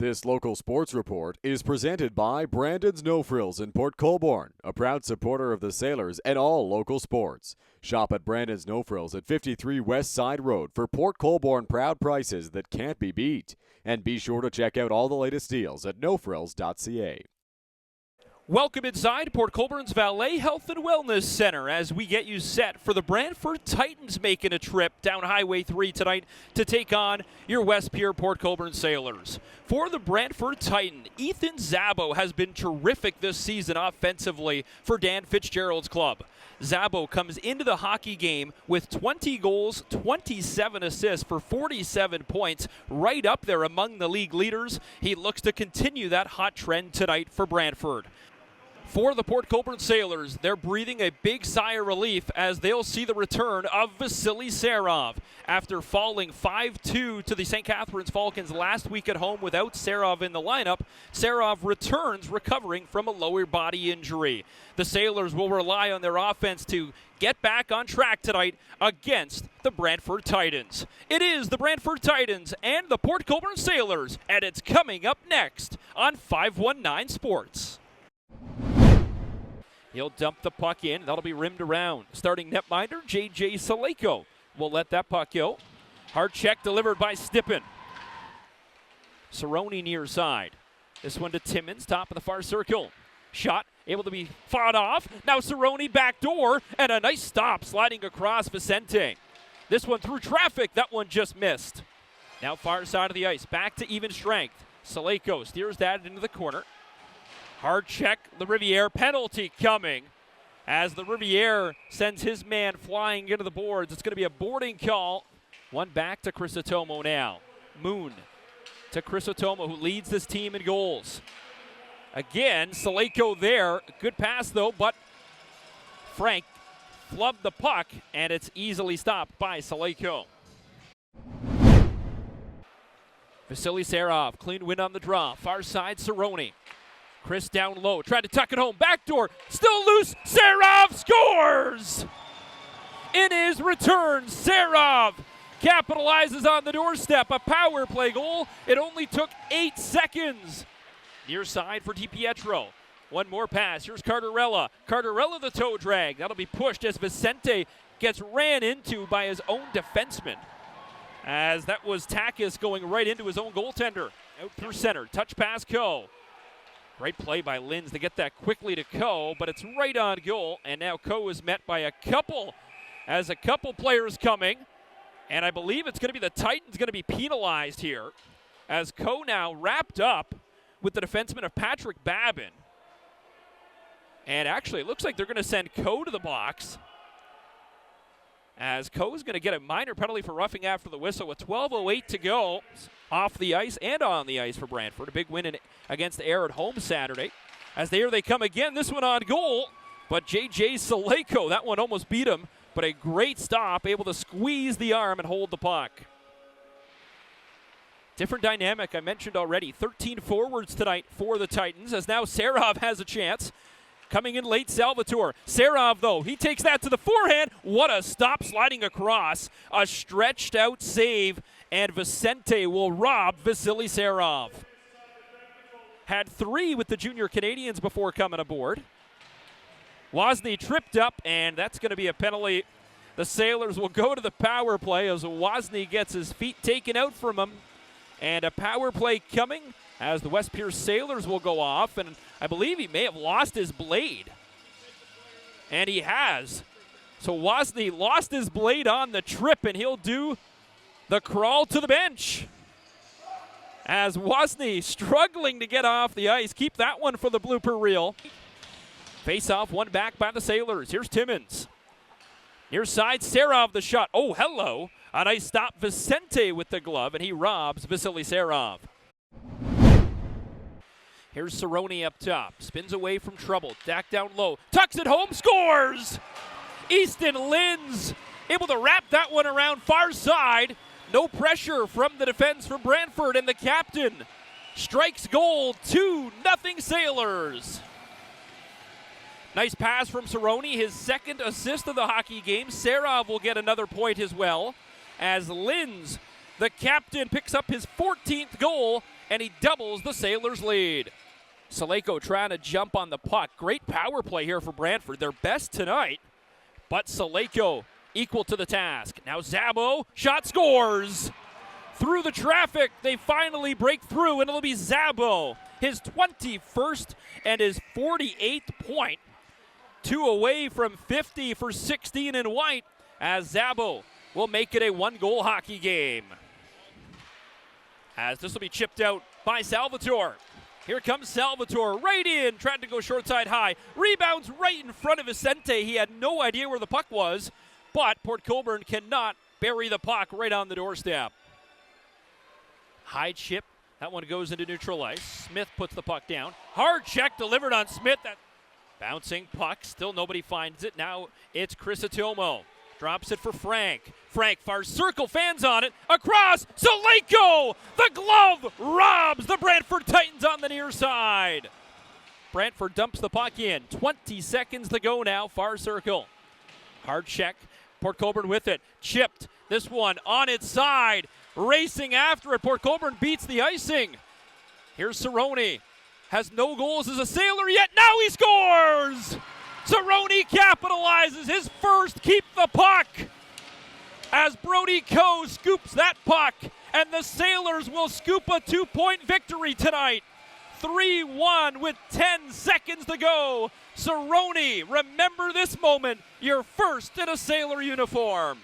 This local sports report is presented by Brandon's No Frills in Port Colborne, a proud supporter of the Sailors and all local sports. Shop at Brandon's No Frills at 53 West Side Road for Port Colborne proud prices that can't be beat. And be sure to check out all the latest deals at nofrills.ca. Welcome inside Port Colborne's Vale Health and Wellness Centre as we get you set for the Brantford Titans making a trip down Highway 3 tonight to take on your West Pier Port Colborne Sailors. For the Brantford Titan, Ethan Zabo has been terrific this season offensively for Dan Fitzgerald's club. Zabo comes into the hockey game with 20 goals, 27 assists for 47 points, right up there among the league leaders. He looks to continue that hot trend tonight for Brantford. For the Port Colborne Sailors, they're breathing a big sigh of relief as they'll see the return of Vasily Serov. After falling 5-2 to the St. Catharines Falcons last week at home without Serov in the lineup, Serov returns recovering from a lower body injury. The Sailors will rely on their offense to get back on track tonight against the Brantford Titans. It is the Brantford Titans and the Port Colborne Sailors, and it's coming up next on 519 Sports. He'll dump the puck in. That'll be rimmed around. Starting netminder, GOJHL will let that puck go. Hard check delivered by Stippen. Cerrone near side. This one to Timmins, top of the far circle. Shot able to be fought off. Now Cerrone backdoor, and a nice stop sliding across Vicente. This one through traffic. That one just missed. Now far side of the ice. Back to even strength. Saleko steers that into the corner. Hard check, the Riviere penalty coming as the Riviere sends his man flying into the boards. It's going to be a boarding call. One back to Crisotomo now. Moon to Crisotomo, who leads this team in goals. Again, Saleko there. Good pass though, but Frank flubbed the puck, and it's easily stopped by Saleko. Vasily Serov, clean win on the draw. Far side, Cerrone. Chris down low, tried to tuck it home, backdoor, still loose, Serov scores! In his return, Serov capitalizes on the doorstep, a power play goal. It only took 8 seconds. Near side for DiPietro. One more pass, here's Cardarella. Cardarella the toe drag, that'll be pushed as Vicente gets ran into by his own defenseman. As that was Takis going right into his own goaltender. Out through center, touch pass, Coe. Great play by Linz to get that quickly to Coe, but it's right on goal, and now Coe is met by a couple players coming, and I believe it's going to be the Titans going to be penalized here as Coe now wrapped up with the defenseman of Patrick Babin. And actually, it looks like they're going to send Coe to the box as Coe is going to get a minor penalty for roughing after the whistle with 12:08 to go off the ice and on the ice for Brantford. A big win against Ayr at home Saturday. As there they come again, this one on goal, but GOJHL, that one almost beat him, but a great stop, able to squeeze the arm and hold the puck. Different dynamic, I mentioned already. 13 forwards tonight for the Titans, as now Serov has a chance. Coming in late, Salvatore. Serov, though, he takes that to the forehand. What a stop sliding across. A stretched out save, and Vicente will rob Vasily Serov. Had 3 with the junior Canadians before coming aboard. Wozni tripped up, and that's going to be a penalty. The Sailors will go to the power play as Wozni gets his feet taken out from him. And a power play coming as the West Pier Sailors will go off, and I believe he may have lost his blade. And he has. So Wozni lost his blade on the trip, and he'll do the crawl to the bench. As Wozni struggling to get off the ice. Keep that one for the blooper reel. Face off, one back by the Sailors. Here's Timmins. Near side, Serov the shot. Oh, hello. A nice stop, Vicente with the glove, and he robs Vasily Serov. Here's Cerrone up top. Spins away from trouble. Back down low. Tucks it home. Scores! Easton Linz able to wrap that one around far side. No pressure from the defense from Brantford, and the captain strikes goal. 2-0 Sailors. Nice pass from Cerrone, his second assist of the hockey game. Serov will get another point as well, as Linz, the captain, picks up his 14th goal and he doubles the Sailors' lead. Saleko trying to jump on the puck. Great power play here for Brantford. Their best tonight, but Saleko equal to the task. Now Zabo, shot scores. Through the traffic, they finally break through, and it'll be Zabo, his 21st and his 48th point. 2 away from 50 for 16 in white, as Zabo will make it a 1-goal hockey game. As this will be chipped out by Salvatore. Here comes Salvatore, right in, tried to go short side high. Rebounds right in front of Vicente. He had no idea where the puck was, but Port Colborne cannot bury the puck right on the doorstep. High chip, that one goes into neutral ice. Smith puts the puck down. Hard check delivered on Smith. That bouncing puck, still nobody finds it. Now it's Chris Atomo. Drops it for Frank. Frank, far circle, fans on it. Across, Saleko! The glove robs the Brantford Titans on the near side. Brantford dumps the puck in. 20 seconds to go now, far circle. Hard check, Port Colborne with it. Chipped, this one on its side. Racing after it, Port Colborne beats the icing. Here's Cerrone. Has no goals as a Sailor yet, now he scores! Cerrone capitalizes his first keep the puck as Brody Coe scoops that puck, and the Sailors will scoop a 2-point victory tonight. 3-1 with 10 seconds to go. Cerrone, remember this moment, your first in a Sailor uniform.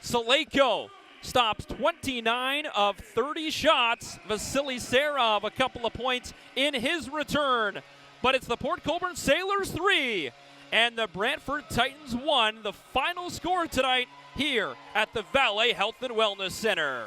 Saleko stops 29 of 30 shots. Vasily Serov a couple of points in his return. But it's the Port Colborne Sailors 3 and the Brantford Titans 1, the final score tonight here at the Vale Health and Wellness Centre.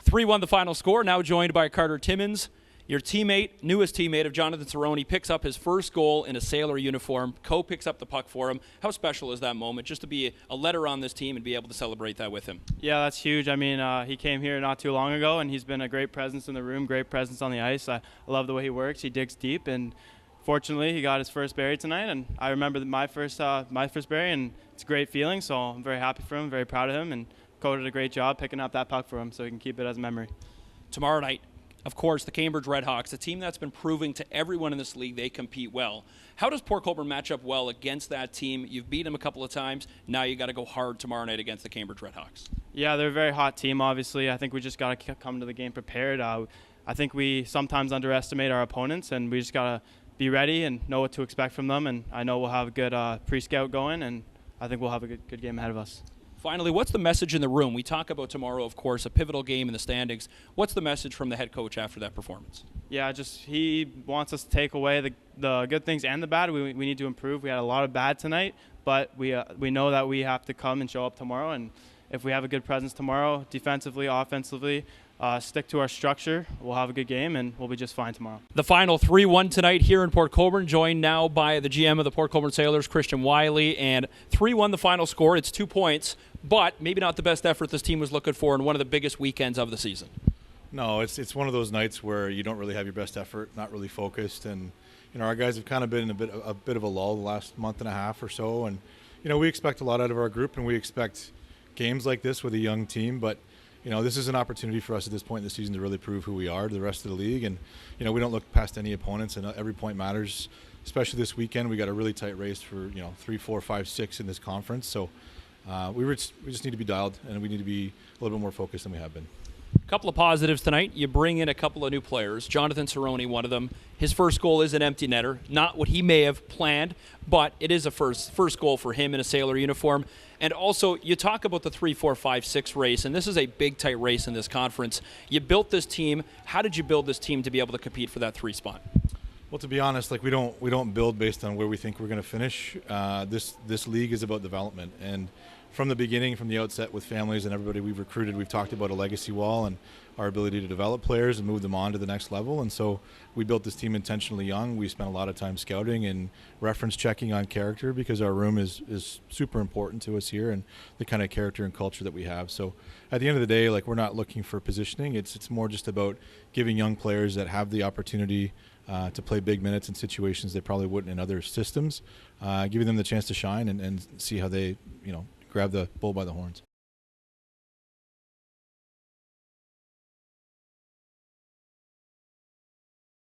3-1 the final score, now joined by Carter Timmins. Your teammate, newest teammate of Jonathan Cerrone, picks up his first goal in a Sailor uniform. Coe picks up the puck for him. How special is that moment, just to be a leader on this team and be able to celebrate that with him? Yeah, that's huge. I mean, he came here not too long ago, and he's been a great presence in the room, great presence on the ice. I love the way he works. He digs deep, and fortunately, he got his first berry tonight, and I remember my first berry, and it's a great feeling, so I'm very happy for him, very proud of him, and Coe did a great job picking up that puck for him so he can keep it as a memory. Tomorrow night, of course, the Cambridge Redhawks, a team that's been proving to everyone in this league they compete well. How does Port Colborne match up well against that team? You've beat them a couple of times. Now you got to go hard tomorrow night against the Cambridge Redhawks. Yeah, they're a very hot team, obviously. I think we just got to come to the game prepared. I think we sometimes underestimate our opponents, and we just got to be ready and know what to expect from them. And I know we'll have a good pre-scout going, and I think we'll have a good game ahead of us. Finally, what's the message in the room? We talk about tomorrow, of course, a pivotal game in the standings. What's the message from the head coach after that performance? Yeah, just he wants us to take away the good things and the bad. We need to improve. We had a lot of bad tonight, but we know that we have to come and show up tomorrow. And if we have a good presence tomorrow, defensively, offensively, stick to our structure, we'll have a good game, and we'll be just fine tomorrow. The final 3-1 tonight here in Port Colborne, joined now by the GM of the Port Colborne Sailors, Christian Wiley, and 3-1 the final score. It's 2 points, but maybe not the best effort this team was looking for in one of the biggest weekends of the season. No, it's one of those nights where you don't really have your best effort, not really focused, and our guys have kind of been in a bit of a lull the last month and a half or so, and we expect a lot out of our group, and we expect games like this with a young team, but this is an opportunity for us at this point in the season to really prove who we are to the rest of the league. And, we don't look past any opponents, and every point matters, especially this weekend. We got a really tight race for, 3, 4, 5, 6 in this conference. So we just need to be dialed, and we need to be a little bit more focused than we have been. A couple of positives tonight. You bring in a couple of new players. Jonathan Cerrone, one of them. His first goal is an empty netter. Not what he may have planned, but it is a first goal for him in a Sailor uniform. And also, you talk about the 3, 4, 5, 6 race, and this is a big, tight race in this conference. You built this team. How did you build this team to be able to compete for that 3 spot? Well, to be honest, we don't build based on where we think we're going to finish. This league is about development, and from the beginning, from the outset, with families and everybody we've recruited, we've talked about a legacy wall and our ability to develop players and move them on to the next level. And so we built this team intentionally young. We spent a lot of time scouting and reference checking on character, because our room is super important to us here and the kind of character and culture that we have. So at the end of the day, we're not looking for positioning. It's more just about giving young players that have the opportunity to play big minutes in situations they probably wouldn't in other systems, giving them the chance to shine and see how they, grab the bull by the horns.